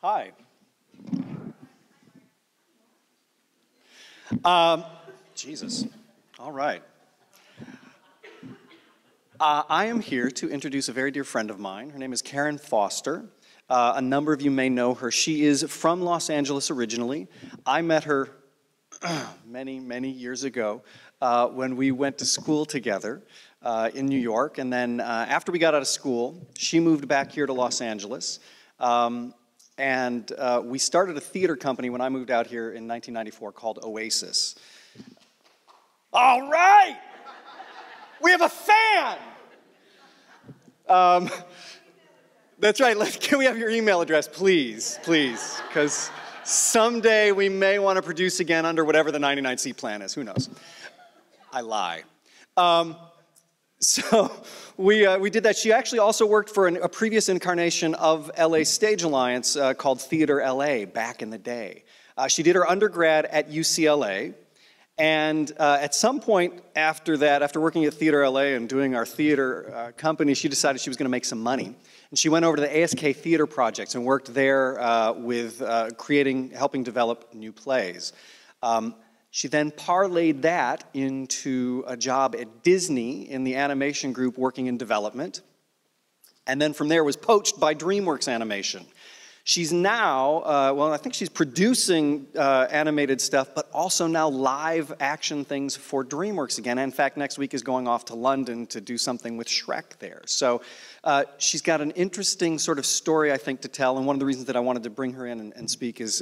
Hi. Jesus. All right. I am here to introduce a very dear friend of mine. Her name is Karen Foster. A number of you may know her. She is from Los Angeles originally. I met her many, many years ago when we went to school together in New York. And then after we got out of school, she moved back here to Los Angeles. And we started a theater company when I moved out here in 1994 called Oasis. All right! We have a fan! That's right. Can we have your email address, please? Please. Because someday we may want to produce again under whatever the 99C plan is. Who knows? I lie. So we did that. She actually also worked for a previous incarnation of LA Stage Alliance called Theater LA back in the day. She did her undergrad at UCLA. And at some point after that, after working at Theater LA and doing our theater company, she decided she was going to make some money. And she went over to the ASK Theater Projects and worked there with helping develop new plays. She then parlayed that into a job at Disney in the animation group working in development. And then from there was poached by DreamWorks Animation. She's now, well, I think she's producing animated stuff, but also now live action things for DreamWorks again. In fact, next week is going off to London to do something with Shrek there. So she's got an interesting sort of story, I think, to tell. And one of the reasons that I wanted to bring her in and speak is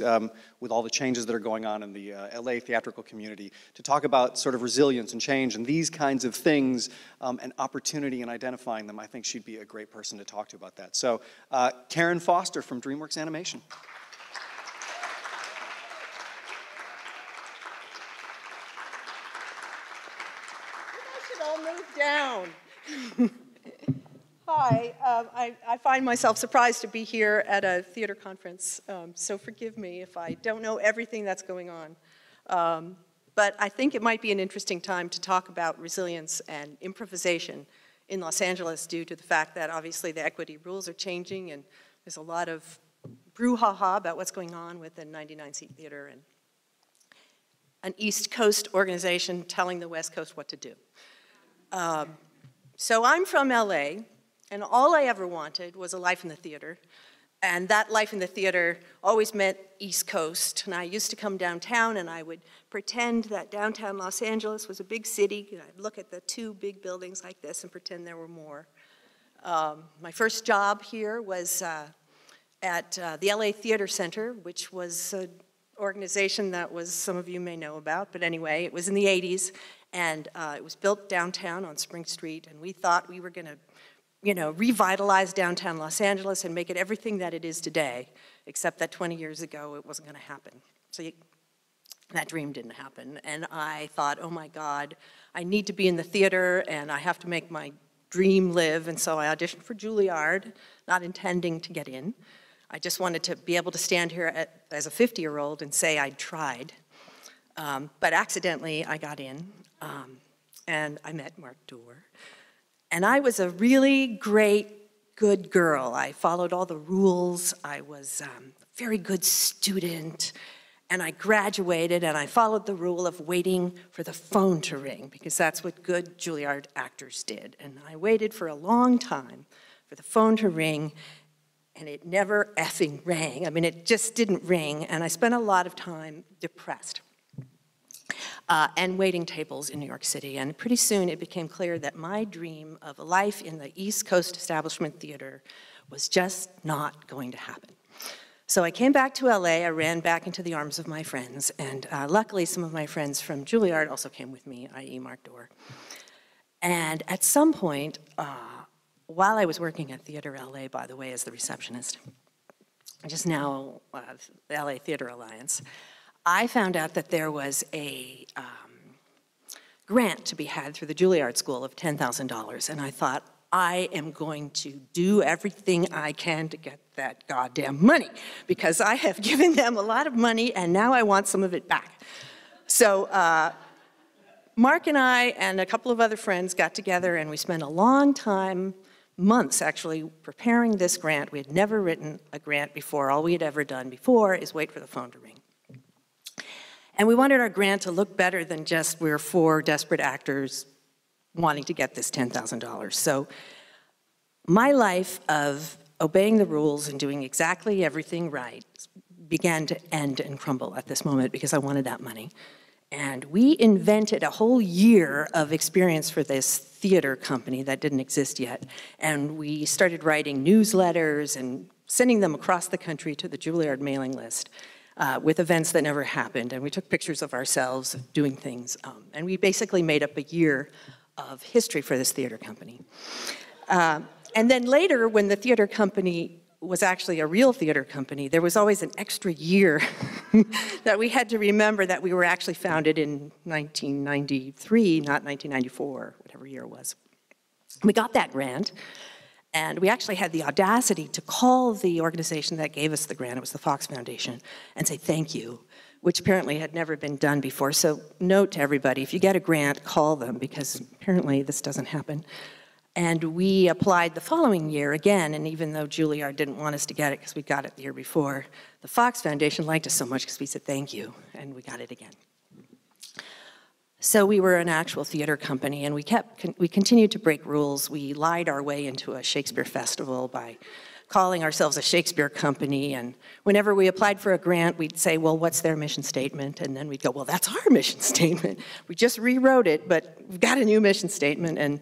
with all the changes that are going on in the LA theatrical community, to talk about sort of resilience and change and these kinds of things and opportunity and identifying them. I think she'd be a great person to talk to about that. So Karen Foster from DreamWorks Animation. You guys should all move down. Hi, I find myself surprised to be here at a theater conference, so forgive me if I don't know everything that's going on. But I think it might be an interesting time to talk about resilience and improvisation in Los Angeles due to the fact that obviously the equity rules are changing and there's a lot of brouhaha about what's going on with the 99-seat theater and an East Coast organization telling the West Coast what to do. So I'm from LA, and all I ever wanted was a life in the theater. And that life in the theater always meant East Coast. And I used to come downtown and I would pretend that downtown Los Angeles was a big city. I'd look at the two big buildings like this and pretend there were more. My first job here was at the LA Theater Center, which was an organization that some of you may know about, but anyway, it was in the 80s, and it was built downtown on Spring Street, and we thought we were gonna, revitalize downtown Los Angeles and make it everything that it is today, except that 20 years ago it wasn't gonna happen. So that dream didn't happen, and I thought, oh my God, I need to be in the theater, and I have to make my dream live, and so I auditioned for Juilliard, not intending to get in. I just wanted to be able to stand here as a 50-year-old and say I'd tried. But accidentally, I got in, and I met Mark Doerr. And I was a really great, good girl. I followed all the rules. I was a very good student. And I graduated, and I followed the rule of waiting for the phone to ring, because that's what good Juilliard actors did. And I waited for a long time for the phone to ring, and it never effing rang. I mean, it just didn't ring, and I spent a lot of time depressed and waiting tables in New York City. And pretty soon it became clear that my dream of a life in the East Coast establishment theater was just not going to happen. So I came back to LA, I ran back into the arms of my friends, and luckily some of my friends from Juilliard also came with me, i.e. Mark Doerr. And at some point, while I was working at Theater LA, by the way, as the receptionist, just now the LA Theater Alliance, I found out that there was a grant to be had through the Juilliard School of $10,000, and I thought, I am going to do everything I can to get that goddamn money, because I have given them a lot of money and now I want some of it back. So Mark and I and a couple of other friends got together and we spent a long time months actually preparing this grant. We had never written a grant before. All we had ever done before is wait for the phone to ring. And we wanted our grant to look better than just we're 4 desperate actors wanting to get this $10,000. So my life of obeying the rules and doing exactly everything right began to end and crumble at this moment because I wanted that money. And we invented a whole year of experience for this theater company that didn't exist yet. And we started writing newsletters and sending them across the country to the Juilliard mailing list with events that never happened. And we took pictures of ourselves doing things. And we basically made up a year of history for this theater company. And then later, when the theater company was actually a real theater company, there was always an extra year that we had to remember that we were actually founded in 1993, not 1994, whatever year it was. We got that grant, and we actually had the audacity to call the organization that gave us the grant, it was the Fox Foundation, and say thank you, which apparently had never been done before. So note to everybody, if you get a grant, call them, because apparently this doesn't happen. And we applied the following year again, and even though Juilliard didn't want us to get it because we got it the year before, the Fox Foundation liked us so much because we said thank you, and we got it again. So we were an actual theater company, and we continued to break rules. We lied our way into a Shakespeare festival by calling ourselves a Shakespeare company, and whenever we applied for a grant, we'd say, well, what's their mission statement? And then we'd go, well, that's our mission statement. We just rewrote it, but we've got a new mission statement. And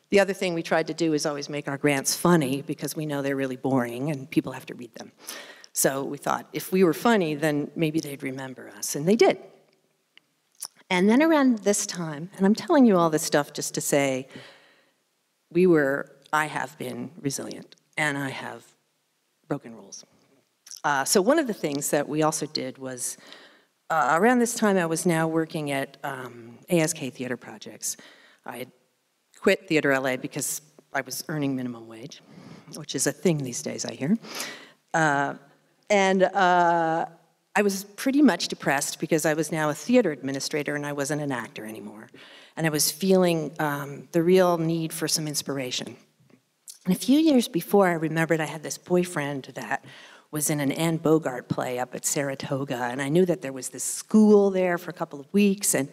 the other thing we tried to do is always make our grants funny, because we know they're really boring and people have to read them. So we thought if we were funny, then maybe they'd remember us, and they did. And then around this time, and I'm telling you all this stuff just to say, I have been resilient, and I have broken rules. So one of the things that we also did was, around this time I was now working at ASK Theater Projects. I had quit Theater LA because I was earning minimum wage, which is a thing these days, I hear. I was pretty much depressed because I was now a theater administrator and I wasn't an actor anymore. And I was feeling the real need for some inspiration. And a few years before, I remembered I had this boyfriend that was in an Anne Bogart play up at Saratoga, and I knew that there was this school there for a couple of weeks, and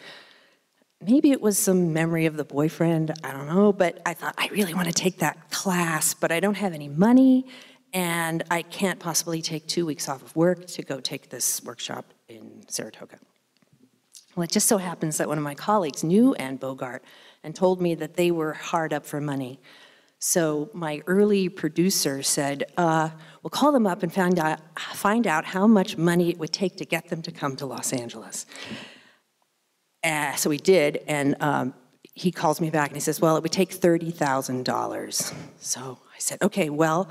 maybe it was some memory of the boyfriend, I don't know, but I thought, I really want to take that class, but I don't have any money, and I can't possibly take 2 weeks off of work to go take this workshop in Saratoga. Well, it just so happens that one of my colleagues knew Anne Bogart and told me that they were hard up for money. So my early producer said, we'll call them up and find out how much money it would take to get them to come to Los Angeles. So we did, and he calls me back and he says, well, it would take $30,000. So I said, okay, well,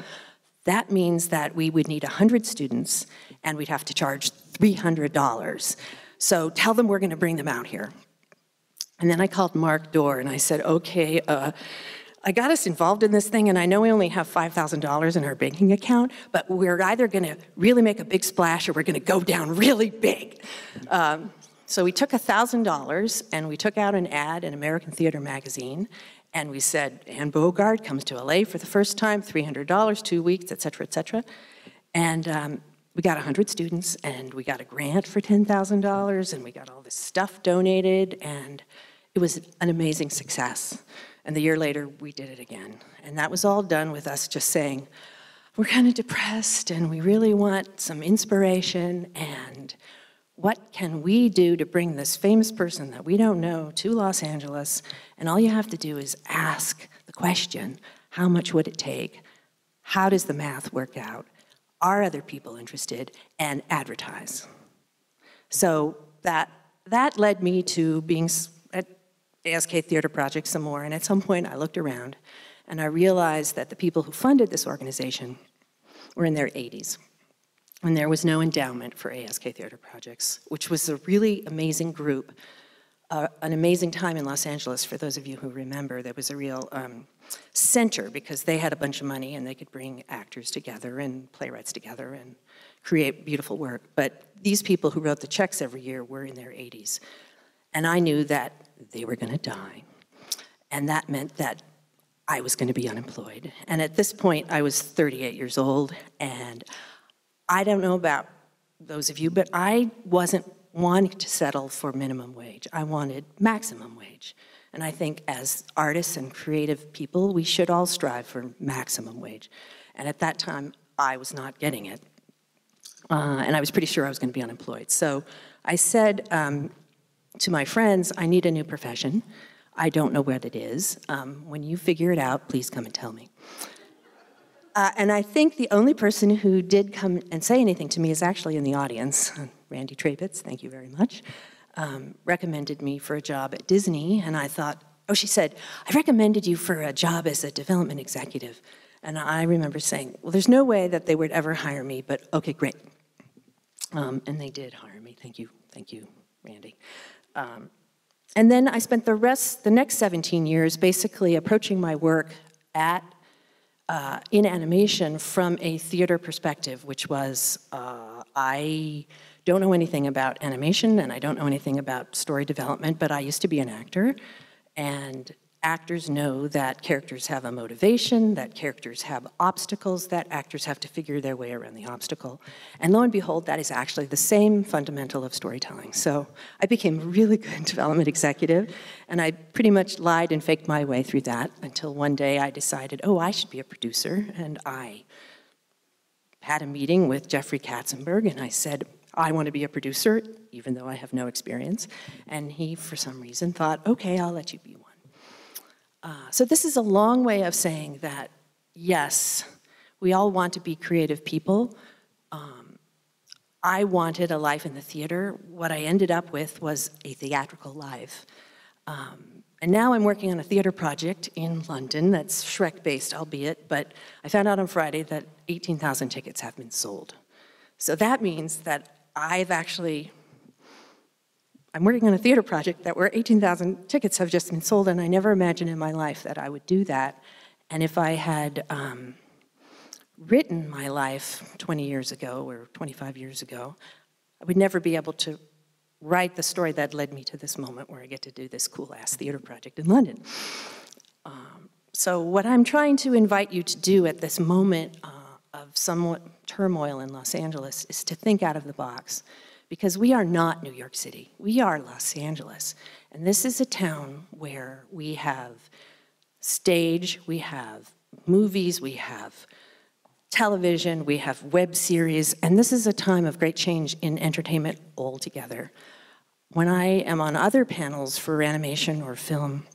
that means that we would need 100 students and we'd have to charge $300. So tell them we're gonna bring them out here. And then I called Mark Dorr and I said, okay, I got us involved in this thing, and I know we only have $5,000 in our banking account, but we're either gonna really make a big splash or we're gonna go down really big. So we took $1,000 and we took out an ad in American Theater Magazine, and we said, Anne Bogart comes to LA for the first time, $300, 2 weeks, et cetera, et cetera. And we got 100 students, and we got a grant for $10,000, and we got all this stuff donated, and it was an amazing success. And the year later, we did it again. And that was all done with us just saying, we're kind of depressed, and we really want some inspiration, and what can we do to bring this famous person that we don't know to Los Angeles? And all you have to do is ask the question, how much would it take? How does the math work out? Are other people interested? And advertise. So that led me to being at ASK Theater Project some more, and at some point I looked around and I realized that the people who funded this organization were in their 80s. And there was no endowment for ASK Theater Projects, which was a really amazing group, an amazing time in Los Angeles. For those of you who remember, there was a real center because they had a bunch of money and they could bring actors together and playwrights together and create beautiful work. But these people who wrote the checks every year were in their 80s. And I knew that they were going to die. And that meant that I was going to be unemployed. And at this point, I was 38 years old, and I don't know about those of you, but I wasn't wanting to settle for minimum wage. I wanted maximum wage. And I think as artists and creative people, we should all strive for maximum wage. And at that time, I was not getting it. And I was pretty sure I was going to be unemployed. So I said to my friends, I need a new profession. I don't know what it is. When you figure it out, please come and tell me. And I think the only person who did come and say anything to me is actually in the audience. Randy Trapitz, thank you very much, recommended me for a job at Disney. And I thought, oh, she said, I recommended you for a job as a development executive. And I remember saying, well, there's no way that they would ever hire me, but okay, great. And they did hire me. Thank you, Randy. And then I spent the next 17 years basically approaching my work in animation from a theater perspective, which was, I don't know anything about animation and I don't know anything about story development, but I used to be an actor, and actors know that characters have a motivation, that characters have obstacles, that actors have to figure their way around the obstacle. And lo and behold, that is actually the same fundamental of storytelling. So I became a really good development executive, and I pretty much lied and faked my way through that until one day I decided, oh, I should be a producer. And I had a meeting with Jeffrey Katzenberg, and I said, I want to be a producer, even though I have no experience. And he, for some reason, thought, okay, I'll let you be one. So this is a long way of saying that, yes, we all want to be creative people. I wanted a life in the theater. What I ended up with was a theatrical life. And now I'm working on a theater project in London that's Shrek-based, albeit, but I found out on Friday that 18,000 tickets have been sold. So that means that I'm working on a theater project where 18,000 tickets have just been sold, and I never imagined in my life that I would do that. And if I had written my life 20 years ago or 25 years ago, I would never be able to write the story that led me to this moment where I get to do this cool-ass theater project in London. So what I'm trying to invite you to do at this moment of somewhat turmoil in Los Angeles is to think out of the box. Because we are not New York City, we are Los Angeles. And this is a town where we have stage, we have movies, we have television, we have web series, and this is a time of great change in entertainment altogether. When I am on other panels for animation or film,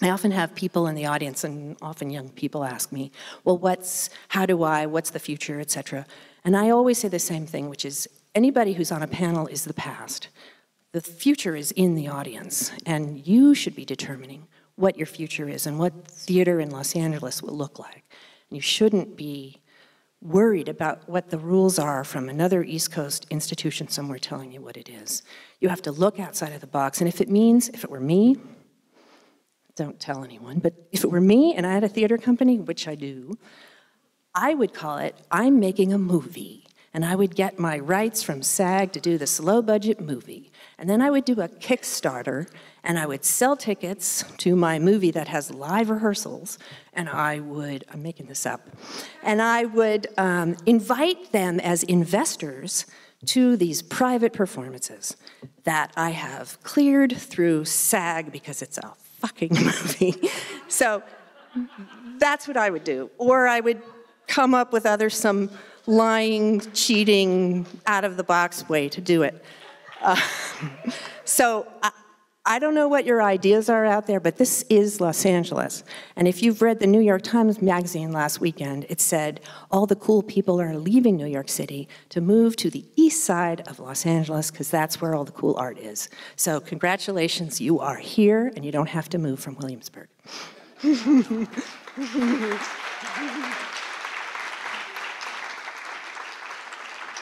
I often have people in the audience, and often young people ask me, well, what's the future, et cetera. And I always say the same thing, which is, anybody who's on a panel is the past. The future is in the audience, and you should be determining what your future is and what theater in Los Angeles will look like. And you shouldn't be worried about what the rules are from another East Coast institution somewhere telling you what it is. You have to look outside of the box, and if it were me, don't tell anyone, but if it were me and I had a theater company, which I do, I would call it, I'm making a movie. And I would get my rights from SAG to do this low-budget movie. And then I would do a Kickstarter, and I would sell tickets to my movie that has live rehearsals, and I'm making this up, and I would invite them as investors to these private performances that I have cleared through SAG because it's a fucking movie. So that's what I would do. Or I would come up with some lying, cheating, out-of-the-box way to do it. So I don't know what your ideas are out there, but this is Los Angeles. And if you've read the New York Times magazine last weekend, it said all the cool people are leaving New York City to move to the east side of Los Angeles because that's where all the cool art is. So congratulations, you are here, and you don't have to move from Williamsburg.